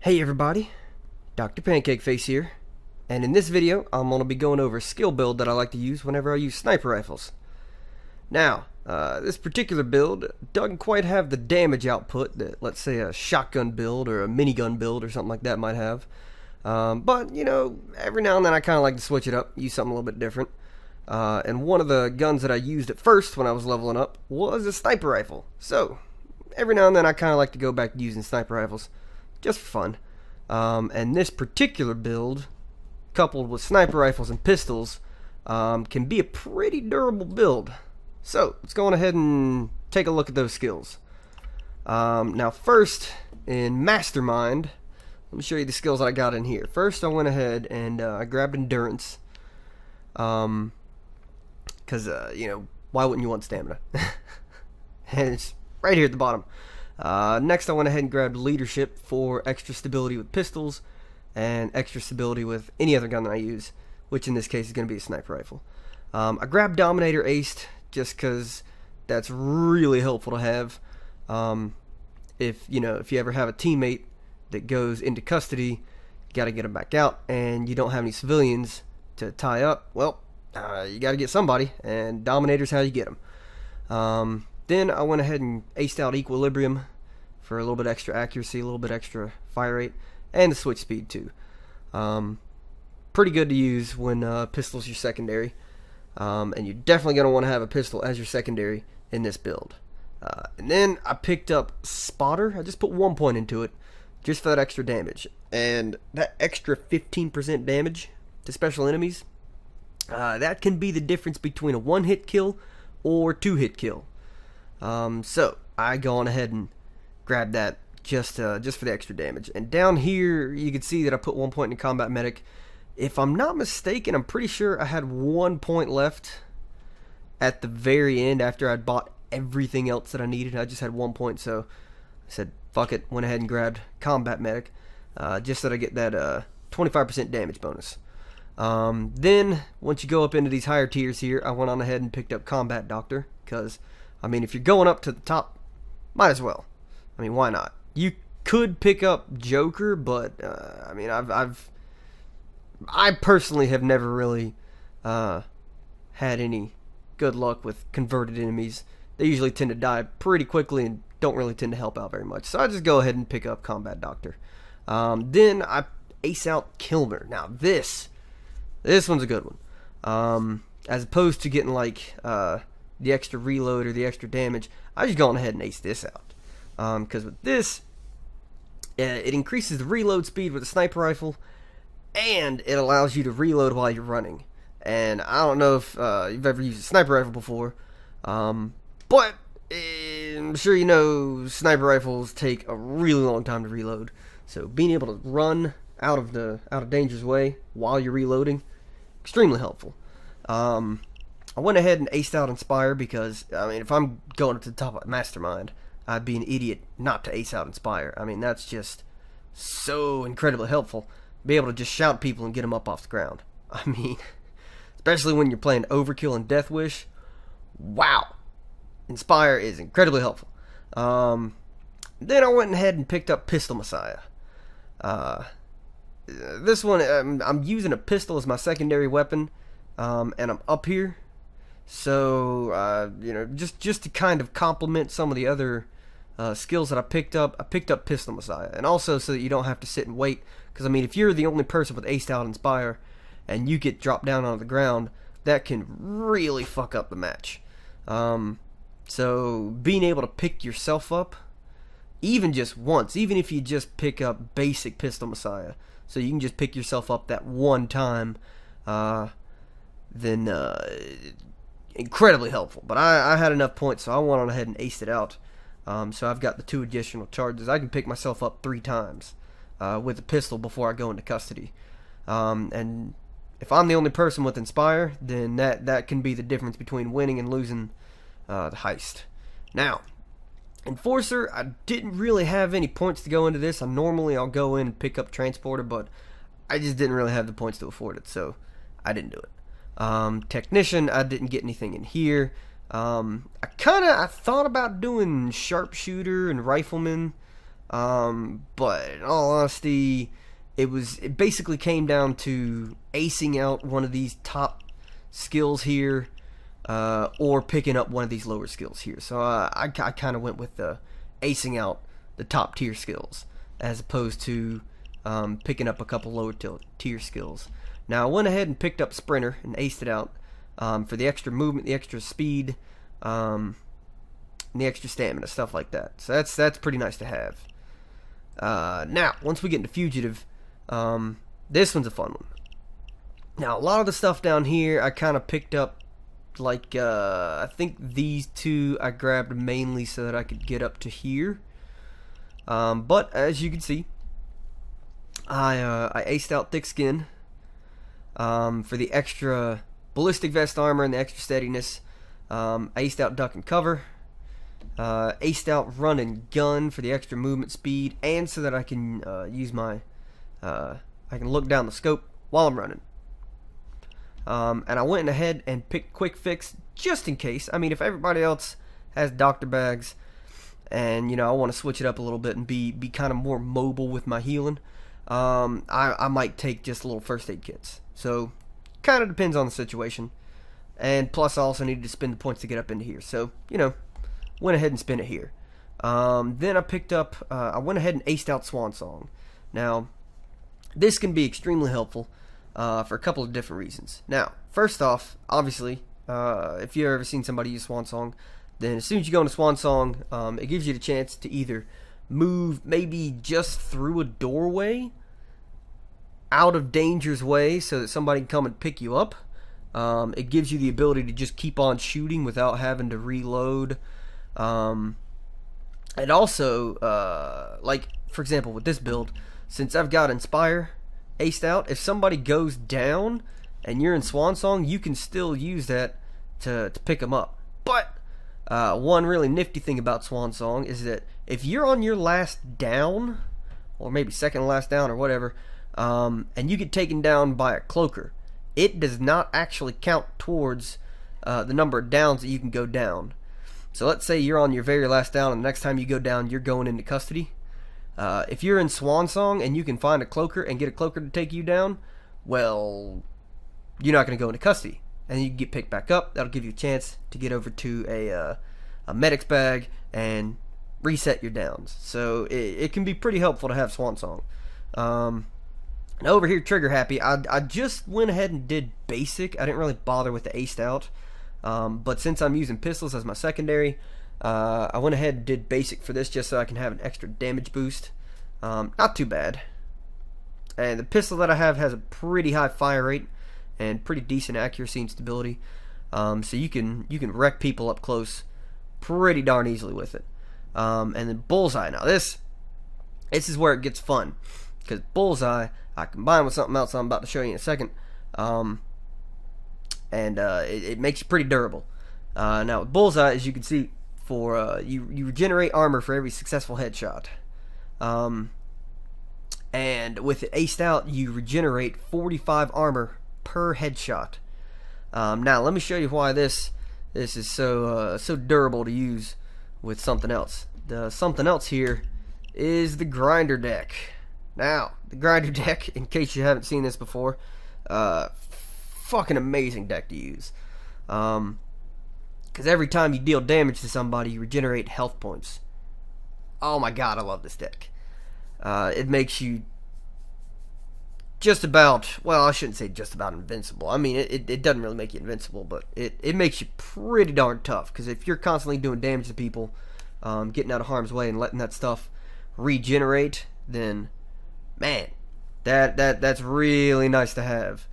Hey everybody, Dr. Pancake Face here, and in this video I'm going to be going over a skill build that I like to use whenever I use sniper rifles. Now, this particular build doesn't quite have the damage output that, let's say, a shotgun build or a minigun build or something like that might have. But, you know, every now and then I kind of like to switch it up, use something a little bit different. And one of the guns that I used at first when I was leveling up was a sniper rifle. So, every now and then I kind of like to go back to using sniper rifles, just for fun. And this particular build, coupled with sniper rifles and pistols, can be a pretty durable build. So, let's go on ahead and take a look at those skills. Now first, in Mastermind, let me show you the skills that I got in here. First, I went ahead and I grabbed Endurance. Because, you know, why wouldn't you want stamina? And it's right here at the bottom. Next, I went ahead and grabbed Leadership for extra stability with pistols and extra stability with any other gun that I use, which in this case is going to be a sniper rifle. I grabbed Dominator Aced just because that's really helpful to have. If you ever have a teammate that goes into custody, you got to get them back out, and you don't have any civilians to tie up. Well, you got to get somebody, and Dominator's how you get them. Then I went ahead and aced out Equilibrium for a little bit extra accuracy, a little bit extra fire rate, and the switch speed too. Pretty good to use when pistol's your secondary. And you're definitely going to want to have a pistol as your secondary in this build. And then I picked up Spotter. I just put 1 point into it just for that extra damage. And that extra 15% damage to special enemies, that can be the difference between a 1-hit kill or 2-hit kill. So I go on ahead and grab that just for the extra damage. And down here you can see that I put 1 point in Combat Medic. If I'm not mistaken, I'm pretty sure I had 1 point left at the very end after I'd bought everything else that I needed. I just had 1 point, so I said fuck it, went ahead and grabbed Combat Medic, just so that I get that 25% damage bonus. Then once you go up into these higher tiers here, I went on ahead and picked up Combat Doctor, because I mean, if you're going up to the top, might as well. I mean, why not? You could pick up Joker, but I mean, I personally have never really had any good luck with converted enemies. They usually tend to die pretty quickly and don't really tend to help out very much. So I just go ahead and pick up Combat Doctor. Then I ace out Kilmer. Now this one's a good one. As opposed to getting like the extra reload or the extra damage, I just gone ahead and ace this out. Because with this, it increases the reload speed with a sniper rifle, and it allows you to reload while you're running. And I don't know if you've ever used a sniper rifle before, but I'm sure you know sniper rifles take a really long time to reload. So being able to run out of danger's way while you're reloading, extremely helpful. I went ahead and aced out Inspire because, I mean, if I'm going up to the top of Mastermind, I'd be an idiot not to ace out Inspire. I mean, that's just so incredibly helpful. Be able to just shout people and get them up off the ground. I mean, especially when you're playing Overkill and Death Wish. Wow. Inspire is incredibly helpful. Then I went ahead and picked up Pistol Messiah. This one, I'm using a pistol as my secondary weapon, and I'm up here. So, you know, just to kind of complement some of the other skills that I picked up Pistol Messiah. And also so that you don't have to sit and wait. Because, I mean, if you're the only person with aced out Inspire and you get dropped down on the ground, that can really fuck up the match. So, being able to pick yourself up, even just once, even if you just pick up basic Pistol Messiah, so you can just pick yourself up that one time, then incredibly helpful. But I had enough points, so I went on ahead and aced it out. So I've got the 2 additional charges. I can pick myself up 3 times with a pistol before I go into custody. And if I'm the only person with Inspire, then that can be the difference between winning and losing the heist. Now, Enforcer, I didn't really have any points to go into this. I'll go in and pick up Transporter, but I just didn't really have the points to afford it, so I didn't do it. Technician, I didn't get anything in here. I thought about doing Sharpshooter and Rifleman, But in all honesty, it basically came down to acing out one of these top skills here, or picking up one of these lower skills here. So I kind of went with the acing out the top tier skills as opposed to picking up a couple lower tier skills. Now I went ahead and picked up Sprinter and aced it out for the extra movement, the extra speed, and the extra stamina, stuff like that. So that's pretty nice to have. Now, once we get into Fugitive, this one's a fun one. Now, a lot of the stuff down here I kind of picked up, like, I think these two I grabbed mainly so that I could get up to here. But, as you can see, I aced out Thick Skin for the extra ballistic vest armor and the extra steadiness. I aced out Duck and Cover. Aced out Run and Gun for the extra movement speed, and so that I can use my I can look down the scope while I'm running. And I went ahead and picked Quick Fix just in case. I mean, if everybody else has doctor bags, and I want to switch it up a little bit and be kind of more mobile with my healing, I might take just little first aid kits. So kind of depends on the situation. And plus, I also needed to spend the points to get up into here. So went ahead and spent it here. Then I picked up, I went ahead and aced out Swan Song. Now, this can be extremely helpful for a couple of different reasons. Now, first off, obviously, if you've ever seen somebody use Swan Song, then as soon as you go into Swan Song, it gives you the chance to either move maybe just through a doorway, out of danger's way, so that somebody can come and pick you up. It gives you the ability to just keep on shooting without having to reload. And also, like, for example, with this build, since I've got Inspire aced out, if somebody goes down and you're in Swan Song, you can still use that to pick them up. But one really nifty thing about Swan Song is that if you're on your last down, or maybe second to last down or whatever, and you get taken down by a cloaker, it does not actually count towards the number of downs that you can go down. So let's say you're on your very last down, and the next time you go down, you're going into custody. If you're in Swan Song and you can find a cloaker and get a cloaker to take you down, well, you're not going to go into custody, and you can get picked back up. That'll give you a chance to get over to a medic's bag and reset your downs. So it can be pretty helpful to have Swan Song. Now over here, Trigger Happy, I just went ahead and did basic. I didn't really bother with the aced out. But since I'm using pistols as my secondary, I went ahead and did basic for this just so I can have an extra damage boost. Not too bad. And the pistol that I have has a pretty high fire rate and pretty decent accuracy and stability. So you can wreck people up close pretty darn easily with it. And then Bullseye. Now this is where it gets fun, because Bullseye I combine with something else I'm about to show you in a second. And it makes you pretty durable. Now with Bullseye, as you can see, for you regenerate armor for every successful headshot. And with it aced out, you regenerate 45 armor per headshot. Now let me show you why this is so durable to use with something else. The something else here is the Grinder deck. Now the Grinder deck, in case you haven't seen this before, fucking amazing deck to use. Because every time you deal damage to somebody, you regenerate health points. Oh my god, I love this deck. It makes you just about, well, I shouldn't say just about invincible. I mean, it doesn't really make you invincible, but it makes you pretty darn tough. Because if you're constantly doing damage to people, getting out of harm's way and letting that stuff regenerate, then, man, that's really nice to have.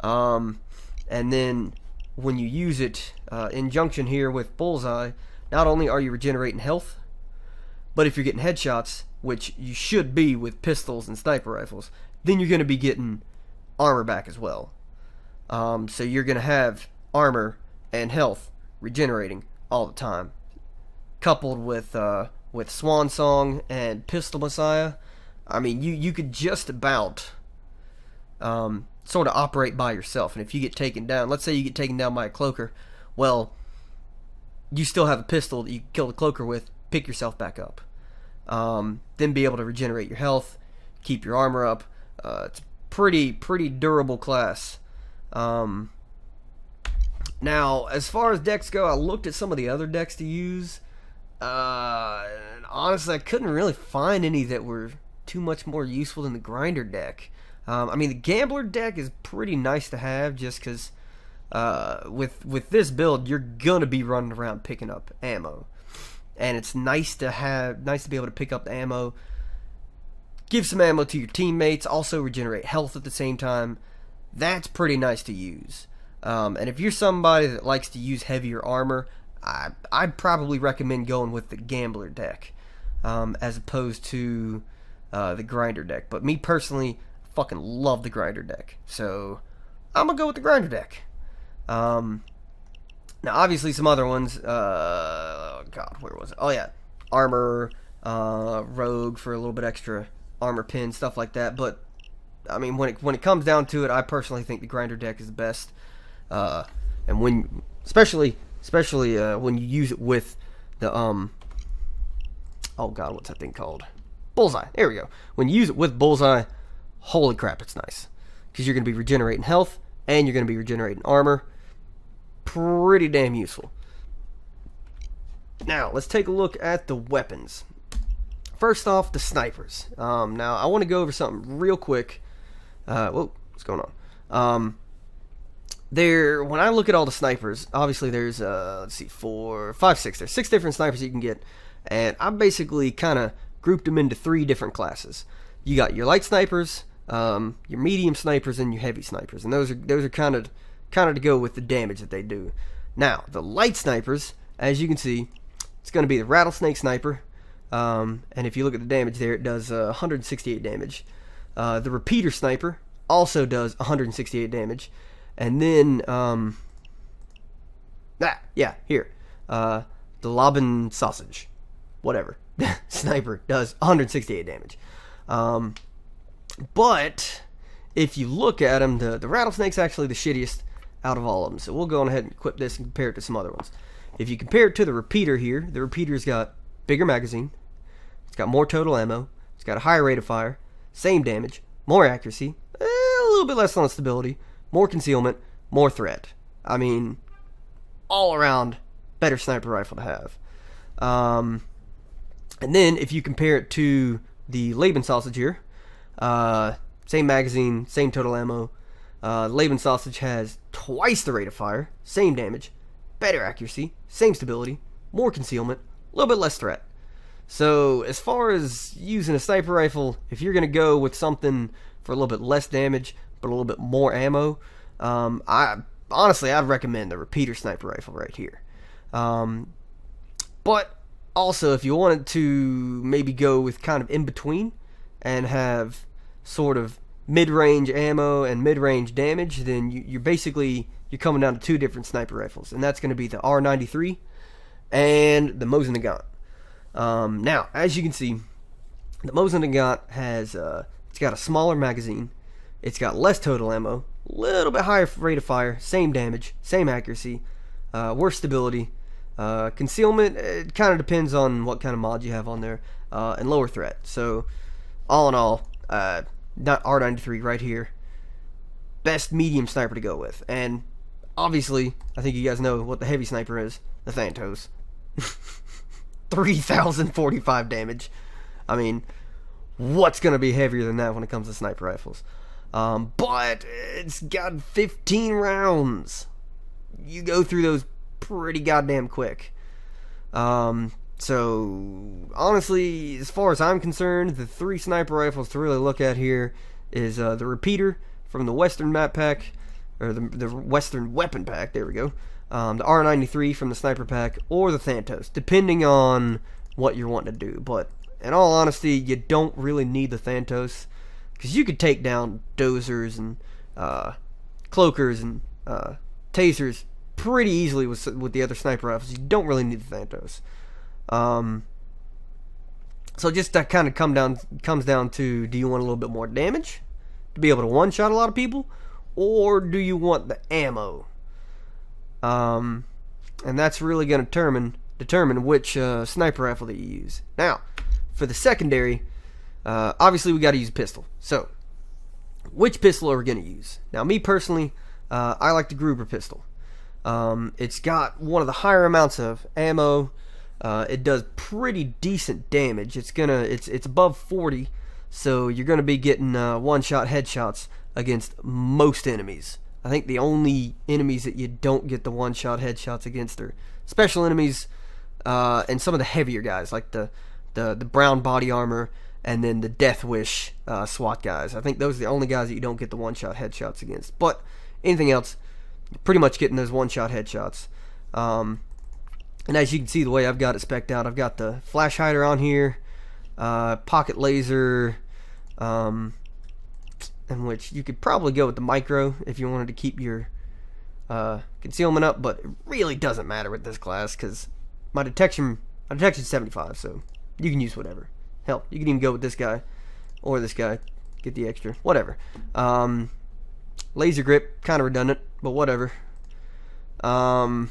And then when you use it in junction here with Bullseye, not only are you regenerating health, but if you're getting headshots, which you should be with pistols and sniper rifles, then you're going to be getting armor back as well. So you're going to have armor and health regenerating all the time. Coupled with Swan Song and Pistol Messiah, I mean, you could just about sort of operate by yourself. And if you get taken down, let's say you get taken down by a cloaker, well, you still have a pistol that you can kill the cloaker with, pick yourself back up. then be able to regenerate your health, keep your armor up. It's a pretty durable class. Now, as far as decks go, I looked at some of the other decks to use. And honestly, I couldn't really find any that were too much more useful than the grinder deck. I mean, the gambler deck is pretty nice to have just because with this build, you're gonna be running around picking up ammo, and it's nice to be able to pick up the ammo, give some ammo to your teammates, also regenerate health at the same time. That's pretty nice to use. And if you're somebody that likes to use heavier armor, I'd probably recommend going with the gambler deck as opposed to the grinder deck. But me personally, fucking love the grinder deck, so I'm gonna go with the grinder deck. Now obviously some other ones, God, where was it? Oh yeah, armor, rogue for a little bit extra armor pin, stuff like that. But I mean, when it comes down to it, I personally think the grinder deck is the best. And when especially when you use it with the oh God, what's that thing called? Bullseye. There we go. When you use it with Bullseye, holy crap, it's nice, because you're going to be regenerating health and you're going to be regenerating armor. Pretty damn useful. Now let's take a look at the weapons. First off, the snipers. Now I want to go over something real quick. Whoa, what's going on? When I look at all the snipers, obviously there's let's see, 4, 5, 6. There's 6 different snipers you can get, and I basically kind of grouped them into 3 different classes. You got your light snipers, your medium snipers, and your heavy snipers, and those are kind of to go with the damage that they do. Now the light snipers, as you can see, it's going to be the rattlesnake sniper, and if you look at the damage there, it does 168 damage. The repeater sniper also does 168 damage. And then, the Lobbin sausage, whatever, sniper does 168 damage. But if you look at them, the rattlesnake's actually the shittiest out of all of them. So we'll go on ahead and equip this and compare it to some other ones. If you compare it to the repeater here, the repeater's got bigger magazine, it's got more total ammo, it's got a higher rate of fire, same damage, more accuracy, a little bit less on stability, more concealment, more threat. I mean, all around better sniper rifle to have. And then if you compare it to the Laban sausage here, same magazine, same total ammo. Laban sausage has twice the rate of fire, same damage, better accuracy, same stability, more concealment, a little bit less threat. So as far as using a sniper rifle, if you're going to go with something for a little bit less damage but a little bit more ammo, I'd recommend the repeater sniper rifle right here. But also, if you wanted to maybe go with kind of in between and have sort of mid-range ammo and mid-range damage, then you're coming down to 2 different sniper rifles, and that's going to be the R93 and the Mosin Nagant. Now, as you can see, the Mosin Nagant has it's got a smaller magazine, it's got less total ammo, a little bit higher rate of fire, same damage, same accuracy, worse stability, concealment. It kind of depends on what kind of mod you have on there, and lower threat. So all in all, R93 right here, best medium sniper to go with. And obviously, I think you guys know what the heavy sniper is, the Thantos. 3,045 damage. I mean, what's going to be heavier than that when it comes to sniper rifles? But it's got 15 rounds. You go through those pretty goddamn quick. So honestly, as far as I'm concerned, the 3 sniper rifles to really look at here is the repeater from the Western map pack, or the Western weapon pack. There we go. The R93 from the sniper pack, or the Thantos, depending on what you're wanting to do. But in all honesty, you don't really need the Thantos, because you could take down dozers and cloakers and tasers pretty easily with the other sniper rifles. You don't really need the Thantos. So just that kind of comes down to, do you want a little bit more damage to be able to one-shot a lot of people, or do you want the ammo? And that's really going to determine which sniper rifle that you use. Now, for the secondary, obviously we got to use a pistol. So, which pistol are we going to use? Now, me personally, I like the GRUBER pistol. It's got one of the higher amounts of ammo. It does pretty decent damage. It's above 40, so you're gonna be getting one-shot headshots against most enemies. I think the only enemies that you don't get the one-shot headshots against are special enemies, and some of the heavier guys, like the brown body armor, and then the Death Wish SWAT guys. I think those are the only guys that you don't get the one-shot headshots against. But anything else, you're pretty much getting those one-shot headshots. And as you can see, the way I've got it spec'd out, I've got the flash hider on here, pocket laser, in which you could probably go with the micro if you wanted to keep your concealment up, but it really doesn't matter with this class because my detection's 75, so you can use whatever. Hell, you can even go with this guy or this guy, get the extra, whatever. Laser grip, kind of redundant, but whatever. The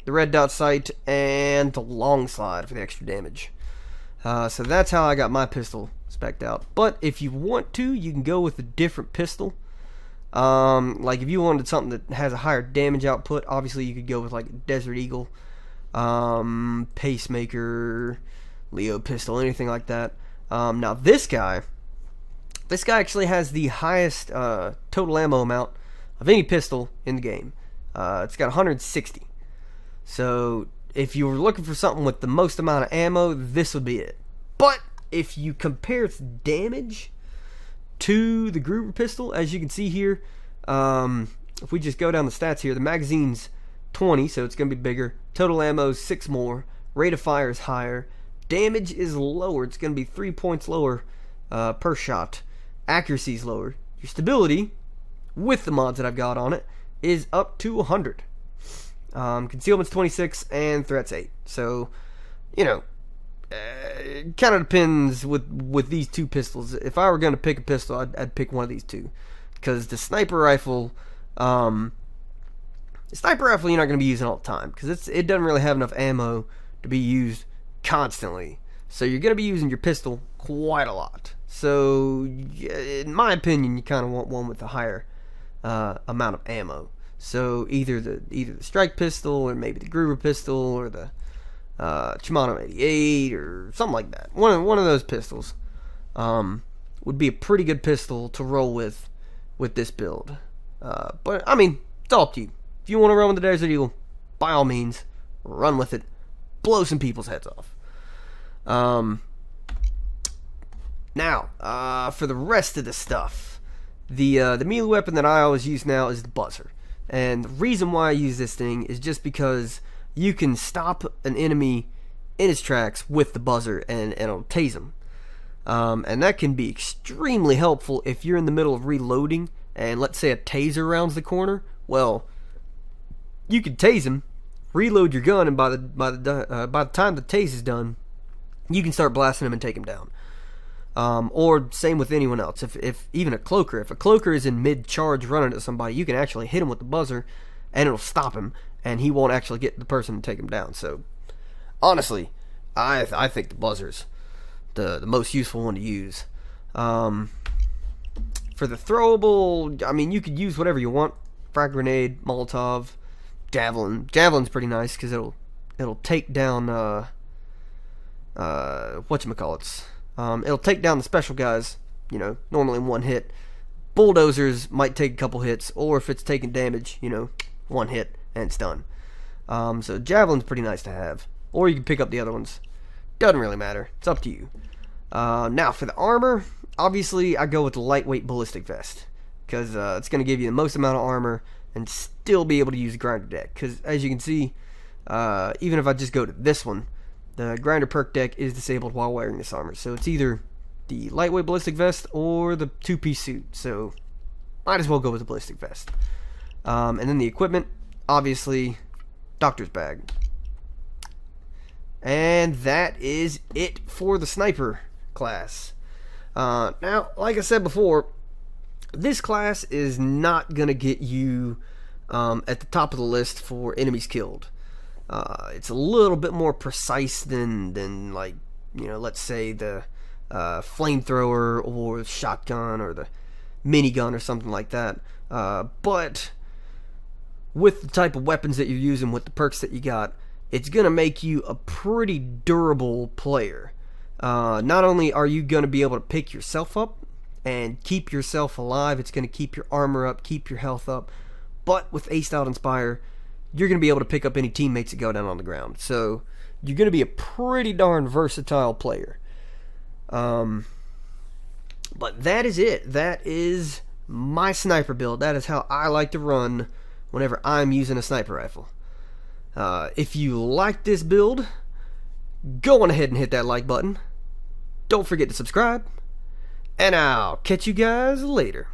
red dot sight, and the long slide for the extra damage. So that's how I got my pistol spec'd out. But if you want to, you can go with a different pistol. Like if you wanted something that has a higher damage output, obviously you could go with like Desert Eagle, Pacemaker, Leo pistol, anything like that. Now this guy actually has the highest total ammo amount of any pistol in the game. It's got 160. So if you were looking for something with the most amount of ammo, this would be it. But if you compare its damage to the GRUBER pistol, as you can see here, if we just go down the stats here, the magazine's 20, so it's going to be bigger. Total ammo is 6 more. Rate of fire is higher. Damage is lower. It's going to be 3 points lower per shot. Accuracy is lower. Your stability, with the mods that I've got on it, is up to 100. Concealment's 26 and threat's 8. So, you know, it kind of depends with these two pistols. If I were going to pick a pistol, I'd pick one of these two, because the sniper rifle, you're not going to be using all the time because it doesn't really have enough ammo to be used constantly. So you're going to be using your pistol quite a lot. So, in my opinion, you kind of want one with a higher amount of ammo. So either the strike pistol, or maybe the GRUBER pistol, or the Shimano 88, or something like that. One of those pistols would be a pretty good pistol to roll with this build. But I mean, it's all up to you. If you want to run with the Desert Eagle, by all means, run with it. Blow some people's heads off. Now, for the rest of the stuff, the melee weapon that I always use now is the buzzer. And the reason why I use this thing is just because you can stop an enemy in his tracks with the buzzer and it'll tase him. And that can be extremely helpful if you're in the middle of reloading and let's say a taser rounds the corner. Well, you can tase him, reload your gun, and by the time the tase is done, you can start blasting him and take him down. Or same with anyone else. If even a cloaker, if a cloaker is in mid-charge running at somebody, you can actually hit him with the buzzer and it'll stop him, and he won't actually get the person and take him down. So honestly, I think the buzzer's the most useful one to use. For the throwable, I mean, you could use whatever you want. Frag grenade, Molotov, javelin. Javelin's pretty nice because it'll take down whatchamacallits. It'll take down the special guys, you know, normally in one hit. Bulldozers might take a couple hits, or if it's taking damage, you know, one hit and it's done. So javelin's pretty nice to have, or you can pick up the other ones. Doesn't really matter. It's up to you. Now for the armor, obviously I go with the lightweight ballistic vest because it's going to give you the most amount of armor and still be able to use the grinder deck. Because as you can see, even if I just go to this one, the grinder perk deck is disabled while wearing this armor. So it's either the lightweight ballistic vest or the two-piece suit. So might as well go with the ballistic vest. And then the equipment, obviously, doctor's bag. And that is it for the sniper class. Now, like I said before, this class is not going to get you at the top of the list for enemies killed. It's a little bit more precise than like, let's say the flamethrower or shotgun or the minigun or something like that. But with the type of weapons that you're using, with the perks that you got, it's going to make you a pretty durable player. Not only are you going to be able to pick yourself up and keep yourself alive, it's going to keep your armor up, keep your health up, but with Aced Out Inspire, you're going to be able to pick up any teammates that go down on the ground. So you're going to be a pretty darn versatile player. But that is it. That is my sniper build. That is how I like to run whenever I'm using a sniper rifle. If you like this build, go on ahead and hit that like button. Don't forget to subscribe. And I'll catch you guys later.